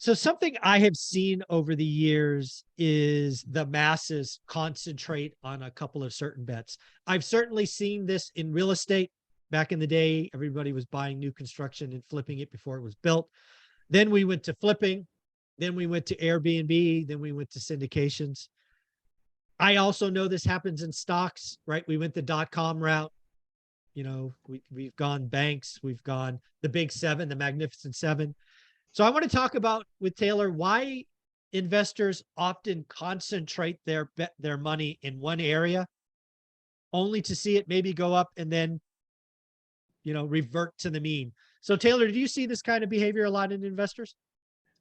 So something I have seen over the years is the masses concentrate on a couple of certain bets. I've certainly seen this in real estate. Back in the day, everybody was buying new construction and flipping it before it was built. Then we went to flipping. Then we went to Airbnb. Then we went to syndications. I also know this happens in stocks, right? We went the dot-com route. We've gone banks. We've gone the big seven, the magnificent seven. So I want to talk about with Taylor why investors often concentrate their money in one area only to see it maybe go up and then revert to the mean. So Taylor, do you see this kind of behavior a lot in investors?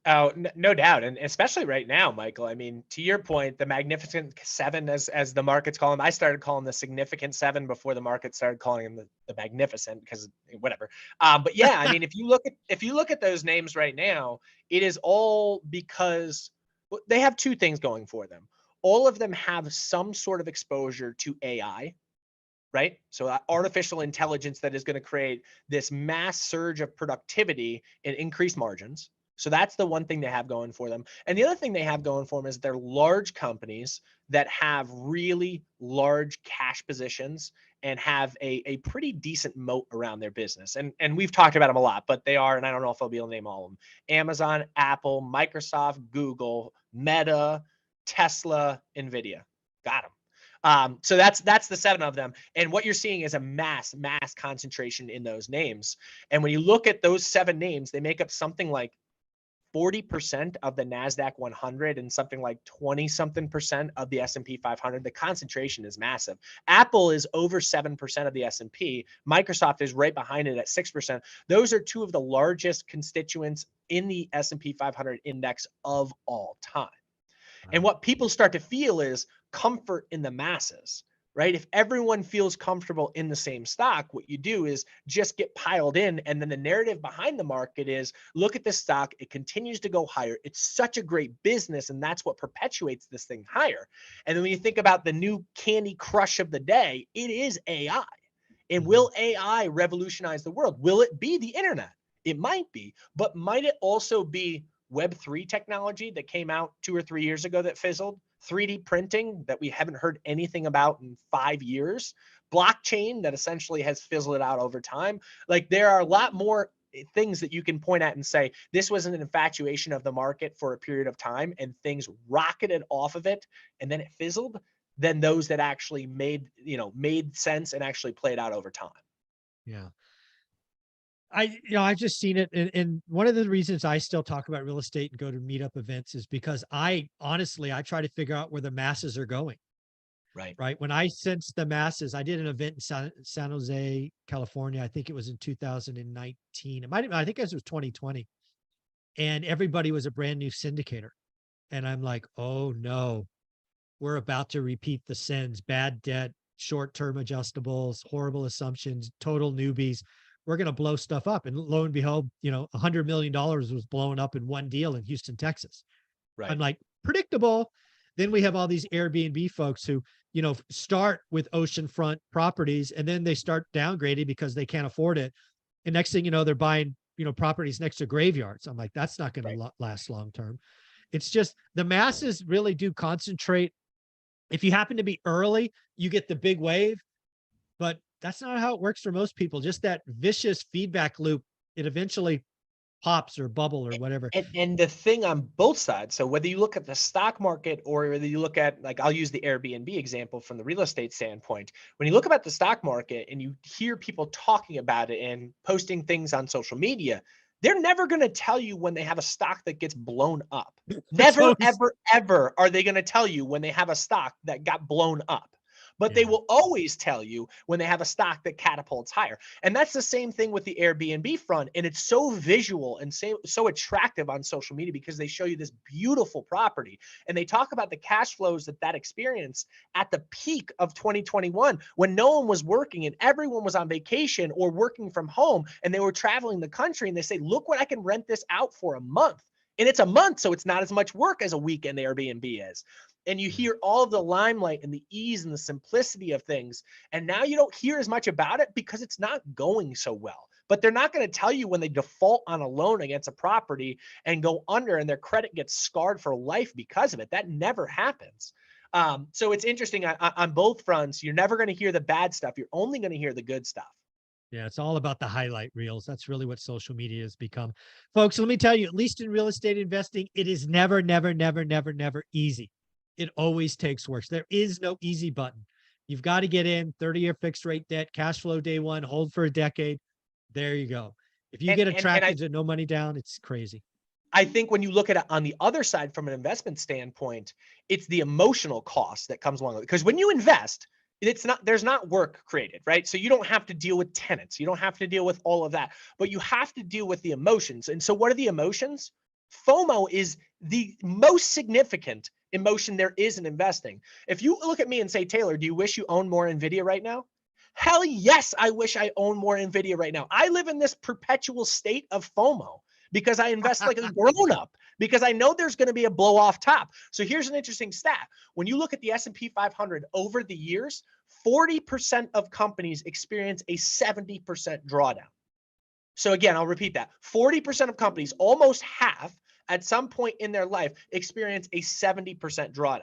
Oh, no doubt. And especially right now, Michael, I mean, to your point, the magnificent seven, as the markets call them, I started calling the significant seven before the market started calling them the magnificent, because whatever. But yeah, I mean, if you look at those names right now, it is all because they have two things going for them. All of them have some sort of exposure to AI, right? So artificial intelligence that is going to create this mass surge of productivity and increased margins. So that's the one thing they have going for them. And the other thing they have going for them is they're large companies that have really large cash positions and have a pretty decent moat around their business. And we've talked about them a lot, but they are, and I don't know if I'll be able to name all of them: Amazon, Apple, Microsoft, Google, Meta, Tesla, Nvidia. Got them. So that's the seven of them. And what you're seeing is a mass concentration in those names. And when you look at those seven names, they make up something like 40% of the NASDAQ 100 and something like 20 something percent of the S&P 500. The concentration is massive. Apple is over 7% of the S&P. Microsoft is right behind it at 6%. Those are two of the largest constituents in the S&P 500 index of all time. And what people start to feel is comfort in the masses, right? If everyone feels comfortable in the same stock, what you do is just get piled in. And then the narrative behind the market is, look at this stock. It continues to go higher. It's such a great business. And that's what perpetuates this thing higher. And then when you think about the new candy crush of the day, it is AI. And will AI revolutionize the world? Will it be the internet? It might be, but might it also be Web3 technology that came out 2 or 3 years ago that fizzled? 3D printing that we haven't heard anything about in 5 years? Blockchain that essentially has fizzled out over time? Like, there are a lot more things that you can point at and say, this was an infatuation of the market for a period of time and things rocketed off of it and then it fizzled, than those that actually made sense and actually played out over time. Yeah. I've just seen it. And one of the reasons I still talk about real estate and go to meetup events is because I try to figure out where the masses are going, Right. right? When I sense the masses, I did an event in San Jose, California. I think it was in 2019. I think it was 2020. And everybody was a brand new syndicator. And I'm like, oh no, we're about to repeat the sins: bad debt, short-term adjustables, horrible assumptions, total newbies. We're going to blow stuff up. And lo and behold, $100 million was blown up in one deal in Houston, Texas. I'm Right. like, predictable. Then we have all these Airbnb folks who, start with oceanfront properties and then they start downgrading because they can't afford it. And next thing you know, they're buying, properties next to graveyards. I'm like, that's not going Right. to last long term. It's just the masses really do concentrate. If you happen to be early, you get the big wave, but that's not how it works for most people. Just that vicious feedback loop, it eventually pops or bubble or whatever. And the thing on both sides, so whether you look at the stock market or whether you look at, like, I'll use the Airbnb example from the real estate standpoint. When you look about the stock market and you hear people talking about it and posting things on social media, they're never going to tell you when they have a stock that gets blown up. It's Never, always, ever, ever are they going to tell you when they have a stock that got blown up. But they yeah. will always tell you when they have a stock that catapults higher. And that's the same thing with the Airbnb front. And it's so visual and so attractive on social media because they show you this beautiful property and they talk about the cash flows that experienced at the peak of 2021 when no one was working and everyone was on vacation or working from home and they were traveling the country. And they say, look what I can rent this out for a month. And it's a month, so it's not as much work as a weekend Airbnb is. And you hear all of the limelight and the ease and the simplicity of things. And now you don't hear as much about it because it's not going so well. but they're not going to tell you when they default on a loan against a property and go under and their credit gets scarred for life because of it. That never happens. So it's interesting on both fronts. You're never going to hear the bad stuff. You're only going to hear the good stuff. Yeah, it's all about the highlight reels. That's really what social media has become. Folks, let me tell you, at least in real estate investing, it is never, never, never, never, never easy. It always takes work. There is no easy button. You've got to get in 30-year fixed rate debt, cash flow day one, hold for a decade. There you go. If you get attracted to no money down, it's crazy. I think when you look at it on the other side from an investment standpoint, it's the emotional cost that comes along with it. Because when you invest, there's not work created, right? So you don't have to deal with tenants. You don't have to deal with all of that, but you have to deal with the emotions. And so what are the emotions? FOMO is the most significant emotion there is in investing. If you look at me and say, Taylor, do you wish you owned more NVIDIA right now? Hell yes, I wish I owned more NVIDIA right now. I live in this perpetual state of FOMO because I invest like a grown up, because I know there's going to be a blow off top. So here's an interesting stat. When you look at the S&P 500 over the years, 40% of companies experience a 70% drawdown. So again, I'll repeat that. 40% of companies, almost half, at some point in their life, experience a 70% drawdown.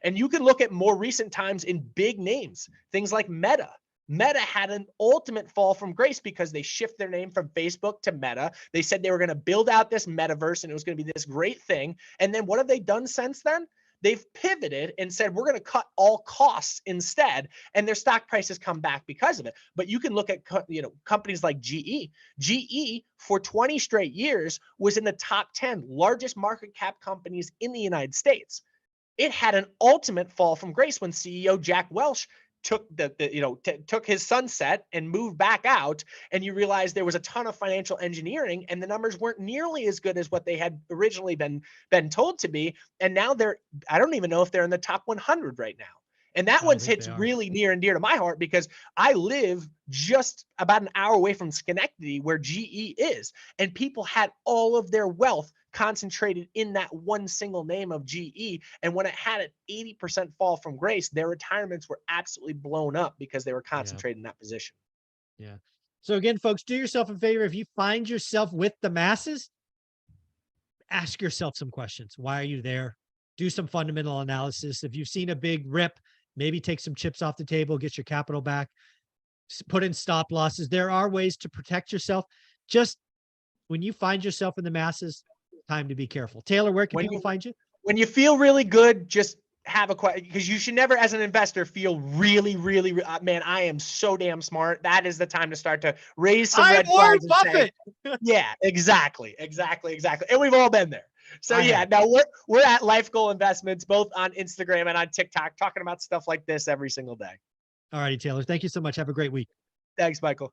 And you can look at more recent times in big names, things like Meta. Meta had an ultimate fall from grace because they shift their name from Facebook to Meta. They said they were going to build out this metaverse and it was going to be this great thing. And then what have they done since then? They've pivoted and said, we're going to cut all costs instead. And their stock prices come back because of it. But you can look at, companies like GE. GE for 20 straight years was in the top 10 largest market cap companies in the United States. It had an ultimate fall from grace when CEO Jack Welch took took his sunset and moved back out, and you realize there was a ton of financial engineering and the numbers weren't nearly as good as what they had originally been told to be. And now I don't even know if they're in the top 100 right now. And that one hits really near and dear to my heart because I live just about an hour away from Schenectady where GE is, and people had all of their wealth concentrated in that one single name of GE. And when it had an 80% fall from grace, their retirements were absolutely blown up because they were concentrated in that position. Yeah. So again, folks, do yourself a favor. If you find yourself with the masses, ask yourself some questions. Why are you there? Do some fundamental analysis. If you've seen a big rip, maybe take some chips off the table, get your capital back, put in stop losses. There are ways to protect yourself. Just when you find yourself in the masses, time to be careful. Taylor, where can people find you? When you feel really good, just have a question, because you should never, as an investor, feel really, man, I am so damn smart. That is the time to start to raise some red flags. Warren Buffett. Yeah, exactly. And we've all been there. So now we're at Life Goal Investments, both on Instagram and on TikTok, talking about stuff like this every single day. All righty, Taylor. Thank you so much. Have a great week. Thanks, Michael.